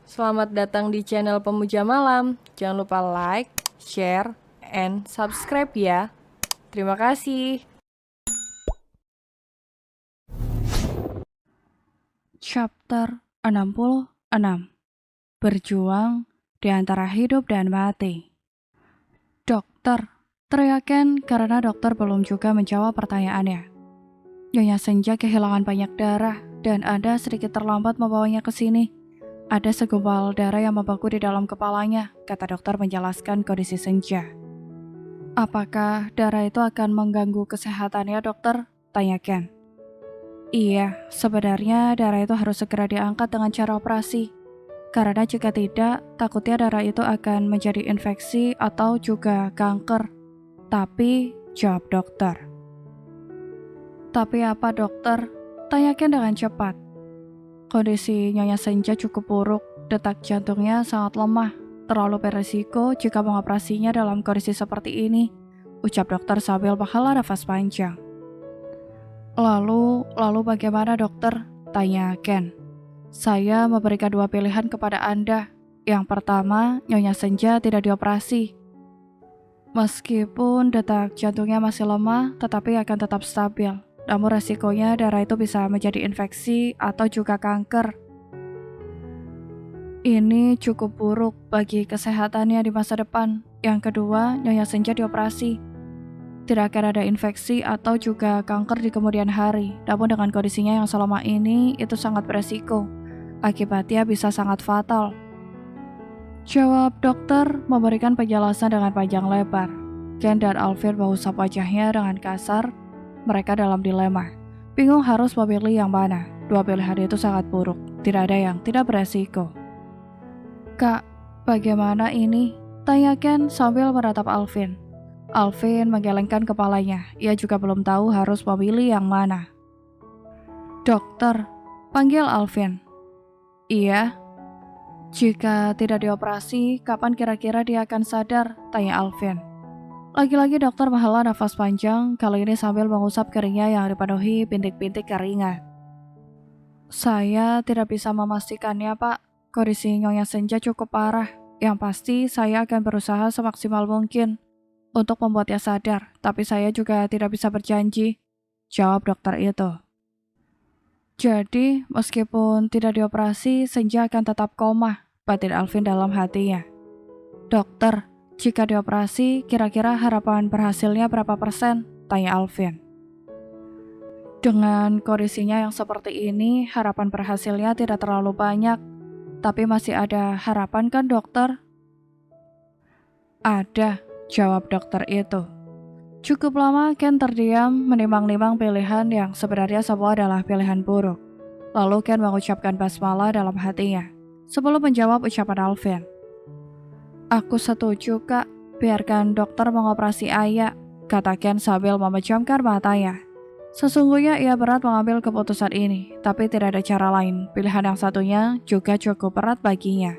Selamat datang di channel Pemuja Malam. Jangan lupa like, share, and subscribe ya. Terima kasih. Chapter 66. Berjuang di antara hidup dan mati. Dokter, teriak Ken karena dokter belum juga menjawab pertanyaannya. Nyonya Senja kehilangan banyak darah dan Anda sedikit terlambat membawanya ke sini. Ada segumpal darah yang membeku di dalam kepalanya, kata dokter menjelaskan kondisi Senja. Apakah darah itu akan mengganggu kesehatannya, dokter? Tanya Ken. Iya, sebenarnya darah itu harus segera diangkat dengan cara operasi. Karena jika tidak, takutnya darah itu akan menjadi infeksi atau juga kanker. Tapi, jawab dokter. Tapi apa dokter? Tanyakan dengan cepat. Kondisi Nyonya Senja cukup buruk, detak jantungnya sangat lemah. Terlalu berisiko jika mengoperasinya dalam kondisi seperti ini, ucap dokter sambil menghela nafas panjang. Lalu bagaimana dokter? Tanya Ken. Saya memberikan dua pilihan kepada Anda. Yang pertama, Nyonya Senja tidak dioperasi. Meskipun detak jantungnya masih lemah, tetapi akan tetap stabil. Namun resikonya darah itu bisa menjadi infeksi atau juga kanker. Ini cukup buruk bagi kesehatannya di masa depan. Yang kedua, Nyonya Senja dioperasi. Tidak akan ada infeksi atau juga kanker di kemudian hari. Namun dengan kondisinya yang selama ini, itu sangat beresiko. Akibatnya bisa sangat fatal. Jawab dokter memberikan penjelasan dengan panjang lebar. Ken dan Alvin mengusap wajahnya dengan kasar. Mereka dalam dilema. Bingung harus memilih yang mana. Dua pilihan itu sangat buruk. Tidak ada yang tidak beresiko. Kak, bagaimana ini? Tanya Ken sambil menatap Alvin. Alvin menggelengkan kepalanya. Ia juga belum tahu harus memilih yang mana. Dokter, panggil Alvin. Iya. Jika tidak dioperasi, kapan kira-kira dia akan sadar? Tanya Alvin. Lagi-lagi dokter menghela nafas panjang, kali ini sambil mengusap keringnya yang dipenuhi bintik-bintik keringat. Saya tidak bisa memastikannya, Pak. Kondisi Nyonya Senja cukup parah. Yang pasti saya akan berusaha semaksimal mungkin untuk membuatnya sadar, tapi saya juga tidak bisa berjanji, jawab dokter itu. Jadi, meskipun tidak dioperasi, Senja akan tetap koma, batin Alvin dalam hatinya. Dokter, jika dioperasi, kira-kira harapan berhasilnya berapa persen? Tanya Alvin. Dengan kondisinya yang seperti ini, harapan berhasilnya tidak terlalu banyak, tapi masih ada harapan kan dokter? Ada, jawab dokter itu. Cukup lama Ken terdiam menimbang-nimbang pilihan yang sebenarnya semua adalah pilihan buruk. Lalu Ken mengucapkan basmalah dalam hatinya sebelum menjawab ucapan Alvin. Aku setuju, Kak. Biarkan dokter mengoperasi Ayah, kata Ken sambil memejamkan matanya. Sesungguhnya ia berat mengambil keputusan ini, tapi tidak ada cara lain. Pilihan yang satunya juga cukup berat baginya.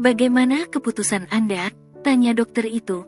Bagaimana keputusan Anda? Tanya dokter itu.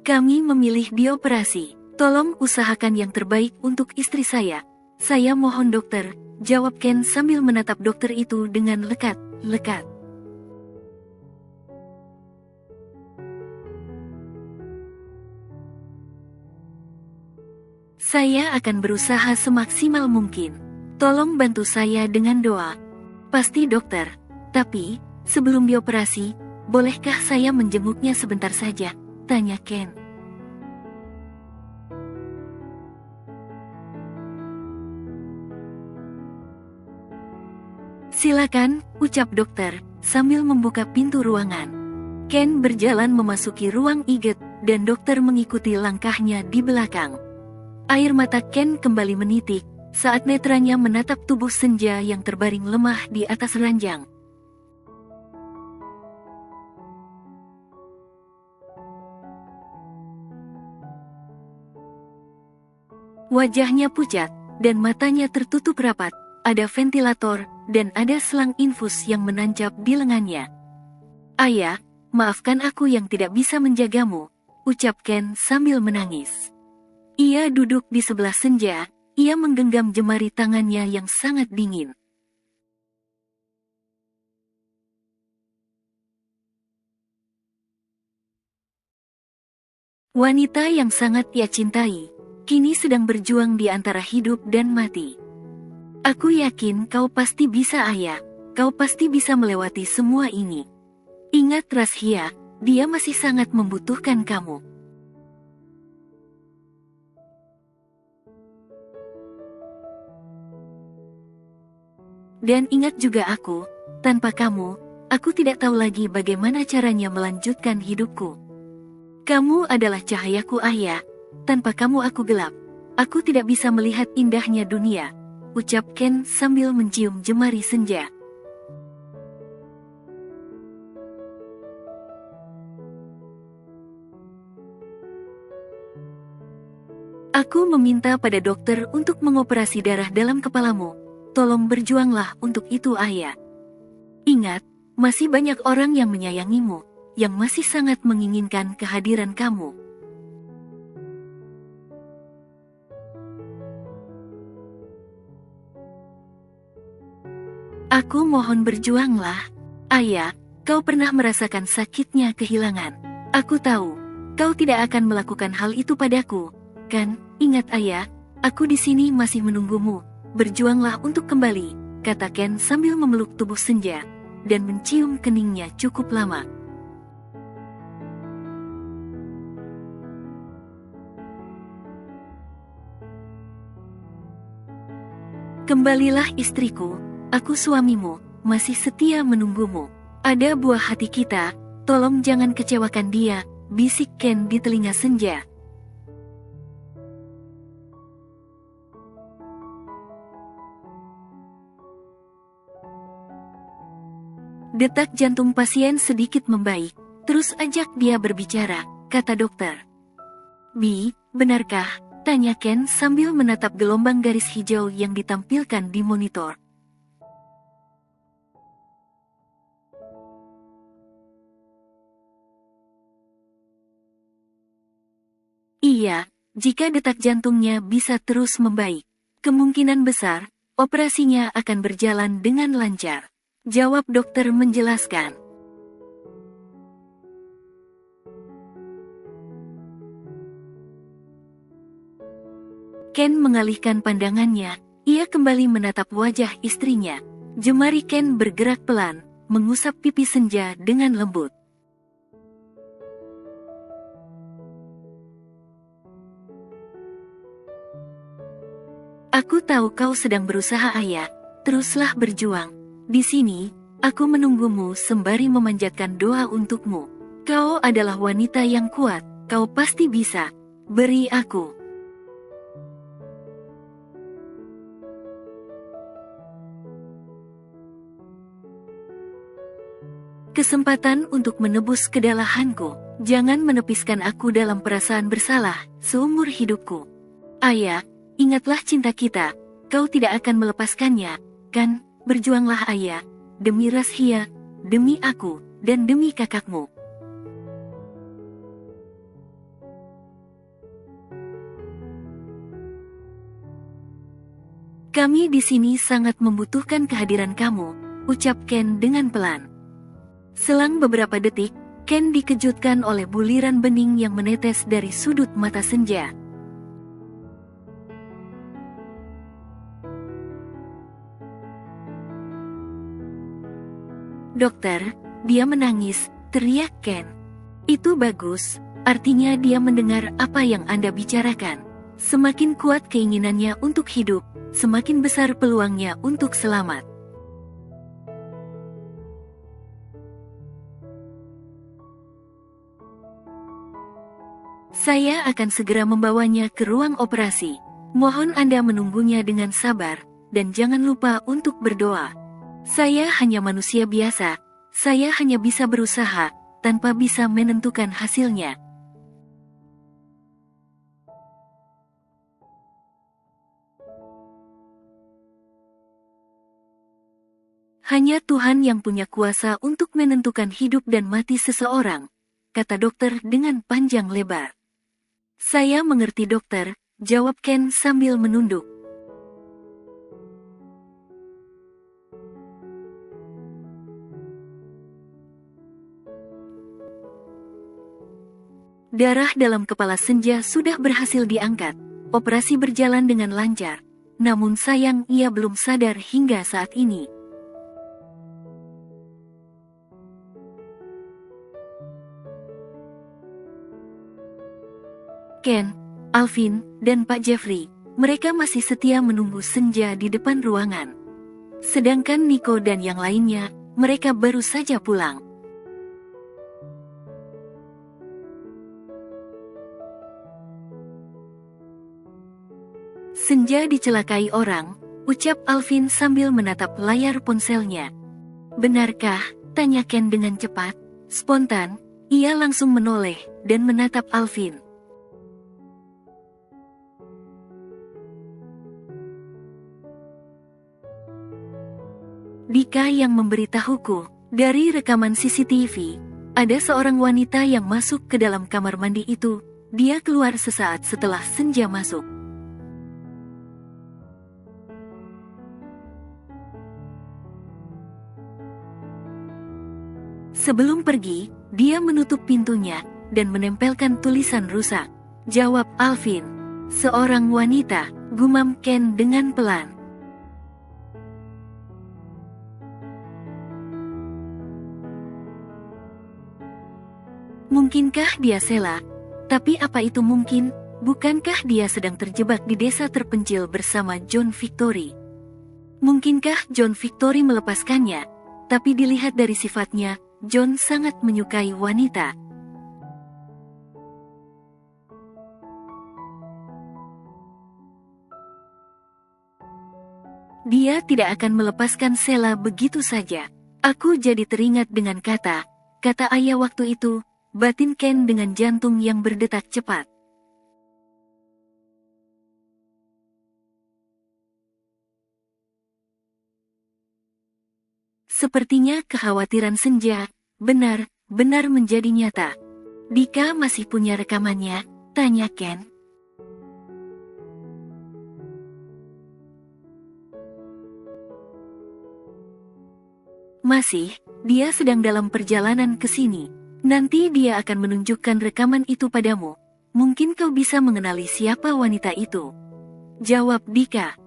Kami memilih dioperasi. Tolong usahakan yang terbaik untuk istri saya. Saya mohon dokter, jawab Ken sambil menatap dokter itu dengan lekat. Saya akan berusaha semaksimal mungkin. Tolong bantu saya dengan doa. Pasti dokter. Tapi, sebelum dioperasi, bolehkah saya menjenguknya sebentar saja? Tanya Ken. Silakan, ucap dokter, sambil membuka pintu ruangan. Ken berjalan memasuki ruang IGD, dan dokter mengikuti langkahnya di belakang. Air mata Ken kembali menitik, saat netranya menatap tubuh Senja yang terbaring lemah di atas ranjang. Wajahnya pucat, dan matanya tertutup rapat. Ada ventilator, dan ada selang infus yang menancap di lengannya. Ayah, maafkan aku yang tidak bisa menjagamu, ucap Ken sambil menangis. Ia duduk di sebelah Senja, ia menggenggam jemari tangannya yang sangat dingin. Wanita yang sangat ia cintai, kini sedang berjuang di antara hidup dan mati. Aku yakin kau pasti bisa, ayah. Kau pasti bisa melewati semua ini. Ingat, Razhia, dia masih sangat membutuhkan kamu. Dan ingat juga aku, tanpa kamu, aku tidak tahu lagi bagaimana caranya melanjutkan hidupku. Kamu adalah cahayaku, ayah. Tanpa kamu aku gelap. Aku tidak bisa melihat indahnya dunia, ucap Ken sambil mencium jemari senja. Aku meminta pada dokter untuk mengoperasi darah dalam kepalamu. Tolong berjuanglah untuk itu, ayah. Ingat, masih banyak orang yang menyayangimu, yang masih sangat menginginkan kehadiran kamu. Aku mohon berjuanglah. Ayah, kau pernah merasakan sakitnya kehilangan. Aku tahu, kau tidak akan melakukan hal itu padaku. Kan, ingat ayah, aku di sini masih menunggumu. Berjuanglah untuk kembali, kata Ken sambil memeluk tubuh senja, dan mencium keningnya cukup lama. Kembalilah istriku, aku suamimu, masih setia menunggumu. Ada buah hati kita, tolong jangan kecewakan dia, bisik Ken di telinga senja. Detak jantung pasien sedikit membaik, terus ajak dia berbicara, kata dokter. Bi, benarkah? Tanya Ken sambil menatap gelombang garis hijau yang ditampilkan di monitor. Iya, jika detak jantungnya bisa terus membaik, kemungkinan besar, operasinya akan berjalan dengan lancar. Jawab dokter menjelaskan. Ken mengalihkan pandangannya, ia kembali menatap wajah istrinya. Jemari Ken bergerak pelan, mengusap pipi senja dengan lembut. Aku tahu kau sedang berusaha, ayah. Teruslah berjuang. Di sini, aku menunggumu sembari memanjatkan doa untukmu. Kau adalah wanita yang kuat, kau pasti bisa. Beri aku. Kesempatan untuk menebus kedalahanku. Jangan menepiskan aku dalam perasaan bersalah seumur hidupku. Ayah, ingatlah cinta kita. Kau tidak akan melepaskannya, kan? Berjuanglah ayah, demi Razhia, demi aku, dan demi kakakmu. Kami di sini sangat membutuhkan kehadiran kamu, ucap Ken dengan pelan. Selang beberapa detik, Ken dikejutkan oleh buliran bening yang menetes dari sudut mata senja. Dokter, dia menangis, teriak Ken. Itu bagus, artinya dia mendengar apa yang Anda bicarakan. Semakin kuat keinginannya untuk hidup, semakin besar peluangnya untuk selamat. Saya akan segera membawanya ke ruang operasi. Mohon Anda menunggunya dengan sabar, dan jangan lupa untuk berdoa. Saya hanya manusia biasa, saya hanya bisa berusaha, tanpa bisa menentukan hasilnya. Hanya Tuhan yang punya kuasa untuk menentukan hidup dan mati seseorang, kata dokter dengan panjang lebar. Saya mengerti dokter, jawab Ken sambil menunduk. Darah dalam kepala Senja sudah berhasil diangkat. Operasi berjalan dengan lancar. Namun sayang ia belum sadar hingga saat ini. Ken, Alvin, dan Pak Jeffrey, mereka masih setia menunggu Senja di depan ruangan. Sedangkan Nico dan yang lainnya, mereka baru saja pulang. Senja dicelakai orang, ucap Alvin sambil menatap layar ponselnya. Benarkah? Tanya Ken dengan cepat. Spontan, ia langsung menoleh dan menatap Alvin. Dika yang memberitahuku, dari rekaman CCTV, ada seorang wanita yang masuk ke dalam kamar mandi itu. Dia keluar sesaat setelah Senja masuk. Sebelum pergi, dia menutup pintunya dan menempelkan tulisan rusak. Jawab Alvin. Seorang wanita, gumam Ken dengan pelan. Mungkinkah dia Sheila? Tapi apa itu mungkin? Bukankah dia sedang terjebak di desa terpencil bersama John Victory? Mungkinkah John Victory melepaskannya? Tapi dilihat dari sifatnya, John sangat menyukai wanita. Dia tidak akan melepaskan Sheila begitu saja. Aku jadi teringat dengan kata ayah waktu itu, batin Ken dengan jantung yang berdetak cepat. Sepertinya kekhawatiran Senja, benar-benar menjadi nyata. Dika masih punya rekamannya, tanya Ken. Masih, dia sedang dalam perjalanan ke sini. Nanti dia akan menunjukkan rekaman itu padamu. Mungkin kau bisa mengenali siapa wanita itu. Jawab Dika.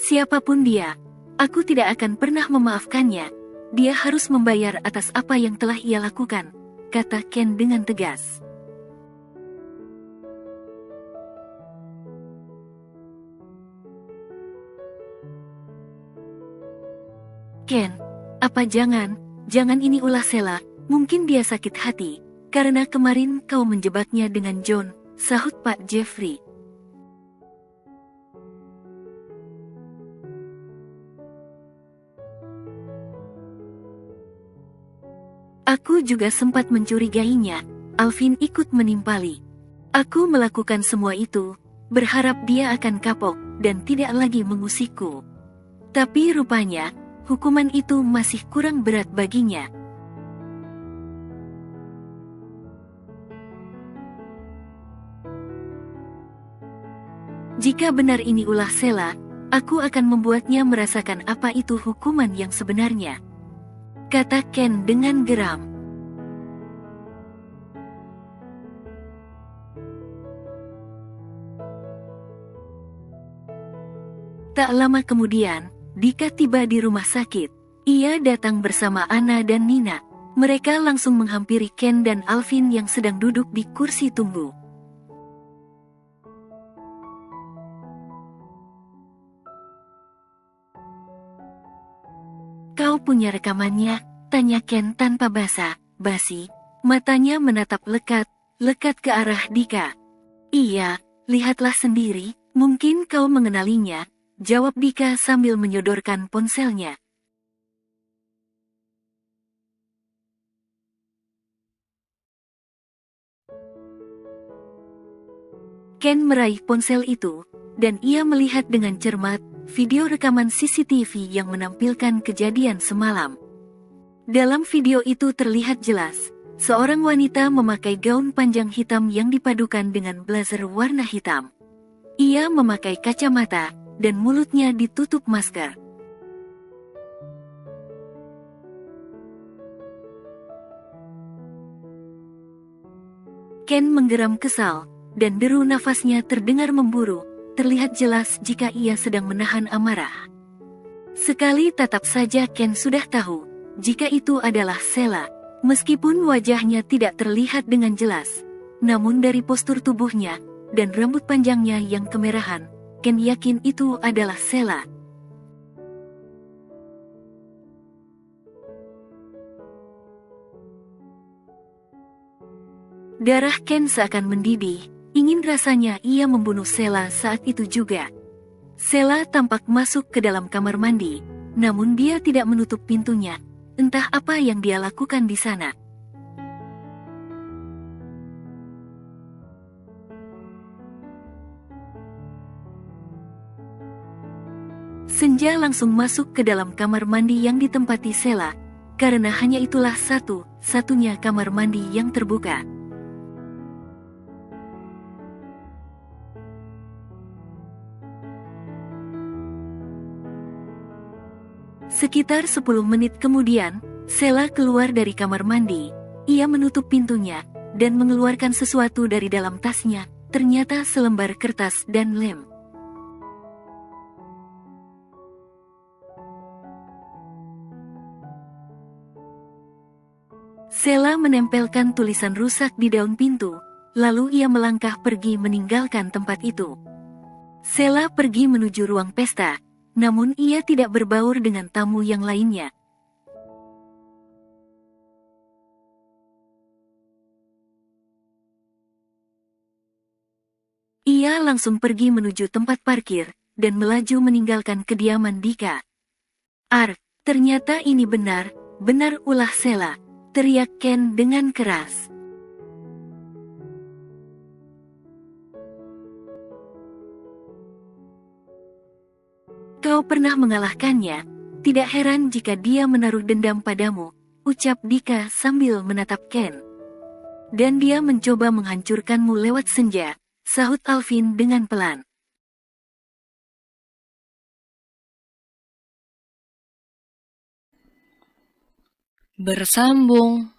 Siapapun dia, aku tidak akan pernah memaafkannya. Dia harus membayar atas apa yang telah ia lakukan, kata Ken dengan tegas. Ken, apa jangan ini ulah Sheila, mungkin dia sakit hati, karena kemarin kau menjebaknya dengan John, sahut Pak Jeffrey. Aku juga sempat mencurigainya, Alvin ikut menimpali. Aku melakukan semua itu, berharap dia akan kapok dan tidak lagi mengusikku. Tapi rupanya, hukuman itu masih kurang berat baginya. Jika benar ini ulah Sheila, aku akan membuatnya merasakan apa itu hukuman yang sebenarnya, kata Ken dengan geram. Tak lama kemudian, Dika tiba di rumah sakit. Ia datang bersama Anna dan Nina. Mereka langsung menghampiri Ken dan Alvin yang sedang duduk di kursi tunggu. Kau punya rekamannya? Tanya Ken tanpa basa-basi. Matanya menatap lekat ke arah Dika. Iya, lihatlah sendiri, mungkin kau mengenalinya, jawab Dika sambil menyodorkan ponselnya. Ken meraih ponsel itu, dan ia melihat dengan cermat video rekaman CCTV yang menampilkan kejadian semalam. Dalam video itu terlihat jelas, seorang wanita memakai gaun panjang hitam yang dipadukan dengan blazer warna hitam. Ia memakai kacamata, dan mulutnya ditutup masker. Ken menggeram kesal, dan deru nafasnya terdengar memburu, terlihat jelas jika ia sedang menahan amarah. Sekali tatap saja Ken sudah tahu, jika itu adalah Sheila. Meskipun wajahnya tidak terlihat dengan jelas, namun dari postur tubuhnya, dan rambut panjangnya yang kemerahan, Ken yakin itu adalah Sheila. Darah Ken seakan mendidih, ingin rasanya ia membunuh Sheila saat itu juga. Sheila tampak masuk ke dalam kamar mandi, namun dia tidak menutup pintunya. Entah apa yang dia lakukan di sana. Senja langsung masuk ke dalam kamar mandi yang ditempati Sheila, karena hanya itulah satu-satunya kamar mandi yang terbuka. Sekitar 10 menit kemudian, Sheila keluar dari kamar mandi. Ia menutup pintunya, dan mengeluarkan sesuatu dari dalam tasnya, ternyata selembar kertas dan lem. Sheila menempelkan tulisan rusak di daun pintu, lalu ia melangkah pergi meninggalkan tempat itu. Sheila pergi menuju ruang pesta, namun ia tidak berbaur dengan tamu yang lainnya. Ia langsung pergi menuju tempat parkir, dan melaju meninggalkan kediaman Dika. Ternyata ini benar ulah Sheila, teriak Ken dengan keras. Kau pernah mengalahkannya, tidak heran jika dia menaruh dendam padamu, ucap Dika sambil menatap Ken. Dan dia mencoba menghancurkanmu lewat senja, sahut Alvin dengan pelan. Bersambung.